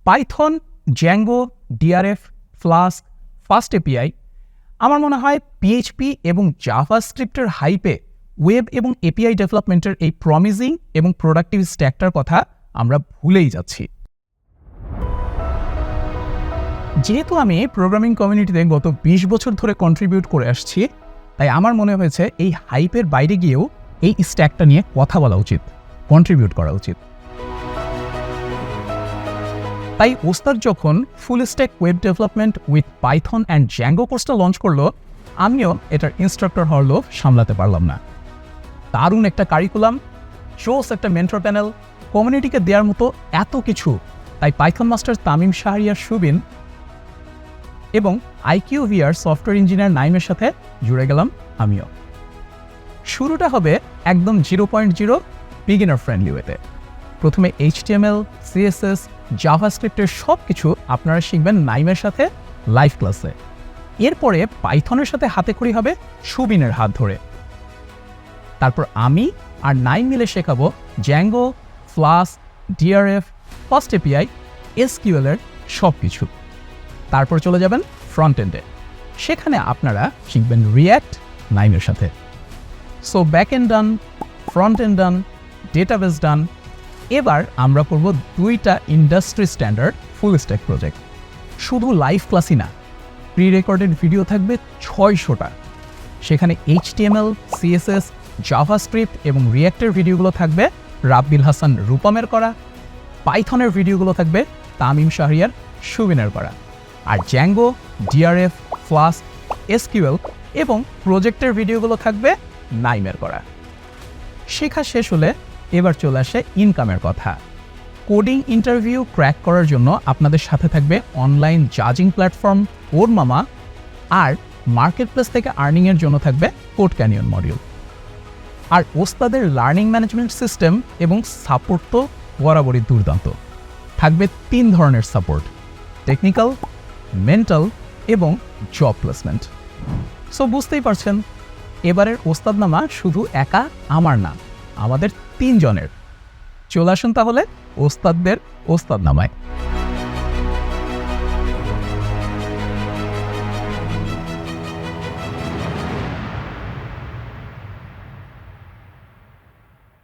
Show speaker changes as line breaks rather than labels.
Python, Django, DRF, Flask, fast API, আমার মনে হয় পিএইচপি এবং জাভাস্ক্রিপ্টের হাইপে ওয়েব এবং এপিআই ডেভেলপমেন্টের এই প্রমিজিং এবং প্রোডাক্টিভ স্ট্যাকটার কথা আমরা ভুলেই যাচ্ছি। যেহেতু আমি প্রোগ্রামিং কমিউনিটিতে গত 20 বছর ধরে কন্ট্রিবিউট করে আসছি, তাই আমার মনে হয়েছে এই হাইপের বাইরে গিয়েও এই স্ট্যাকটা নিয়ে কথা বলা উচিত, কন্ট্রিবিউট করা উচিত। তাই ওস্তাদ যখন full stack web development with Python and Zango কোর্সটা লঞ্চ করলো, আমিও এটার ইনস্ট্রাক্টর হওয়ার লোভ সামলাতে পারলাম না। দারুণ একটা কারিকুলাম, জোস একটা মেন্টর প্যানেল, কমিউনিটিকে দেওয়ার মতো এত কিছু। তাই পাইথন মাস্টার তামিম শাহরিয়ার সুবিন এবং IQVR সফটওয়্যার ইঞ্জিনিয়ার নাইমের সাথে জুড়ে গেলাম আমিও। শুরুটা হবে একদম 0.0 বিগিনার ফ্রেন্ডলি ওয়েতে। প্রথমে HTML, CSS, জাভাস্ক্রিপ্টের সব কিছু আপনারা শিখবেন নাইমের সাথে লাইভ ক্লাসে। এরপরে পাইথনের সাথে হাতেখড়ি হবে সুবিনের হাত ধরে। তারপর আমি আর নাইম মিলে শেখাবো Django, Flask, DRF, fast API, SQL এর সব কিছু। তারপর চলে যাবেন ফ্রন্ট এন্ডে, সেখানে আপনারা শিখবেন রিয়্যাক্ট নাইমের সাথে। সো ব্যাক এন্ড ডান, ফ্রন্ট এন্ড ডান, ডেটাবেস ডান। এবার আমরা করব 2টা industry standard full stack project. শুধু লাইভ ক্লাসই না, প্রি রেকর্ডেড ভিডিও থাকবে 600টা। সেখানে HTML, CSS, জাভাস্ক্রিপ্ট এবং রিয়্যাক্টের ভিডিওগুলো থাকবে রাব্বিল হাসান রূপমের করা, পাইথনের ভিডিওগুলো থাকবে তামিম শাহরিয়ার সুবিনের করা, আর জ্যাঙ্গো, ডিআরএফ, ফ্লাস্ক, SQL এবং প্রজেক্টের ভিডিওগুলো থাকবে নাইমের করা। শেখা শেষ হলে এবার চলে আসে ইনকামের কথা। কোডিং ইন্টারভিউ ক্র্যাক করার জন্য আপনাদের সাথে থাকবে অনলাইন জাজিং প্ল্যাটফর্ম ওর মামা, আর মার্কেট প্লেস থেকে আর্নিংয়ের জন্য থাকবে কোড ক্যানিয়ন মডিউল। আর ওস্তাদের লার্নিং ম্যানেজমেন্ট সিস্টেম এবং সাপোর্ট তো বরাবরই দুর্দান্ত। থাকবে 3 ধরনের সাপোর্ট: টেকনিক্যাল, মেন্টাল এবং জব প্লেসমেন্ট। সো বুঝতেই পারছেন, এবারের ওস্তাদনামা শুধু একা আমার না, আমাদের 3 জনের। চলে আসুন তাহলে ওস্তাদদের ওস্তাদনামায়।